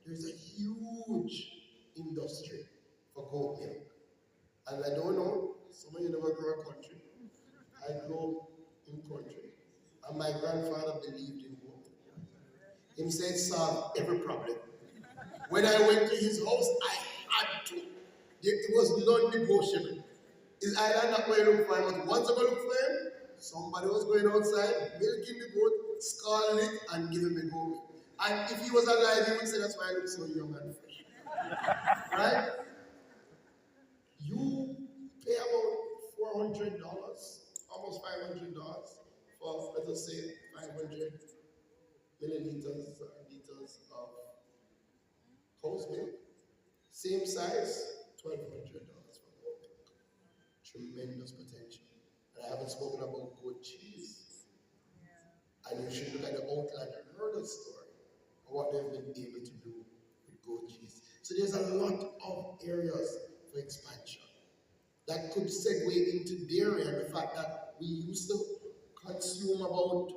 there's a huge industry for goat milk. And I don't know, some of you never grew up country. I grew up in country. And my grandfather believed in goat milk. He said solve every problem. When I went to his house, I had to. It was non-negotiable. It's either not going to look for him, but once I go look for him, somebody was going outside, milking the goat, scalding it, and giving me goat milk. And if he was alive, he would say, that's why I look so young and fresh. Right? You pay about $400, almost $500 for, let us say, 500 milliliters or liters of cow's milk. Same size, $1,200 for goat milk. Tremendous potential. And I haven't spoken about goat cheese. And you should look at the outline and heard the story of what they've been able to do with goat cheese. So there's a lot of areas for expansion that could segue into dairy and the fact that we used to consume about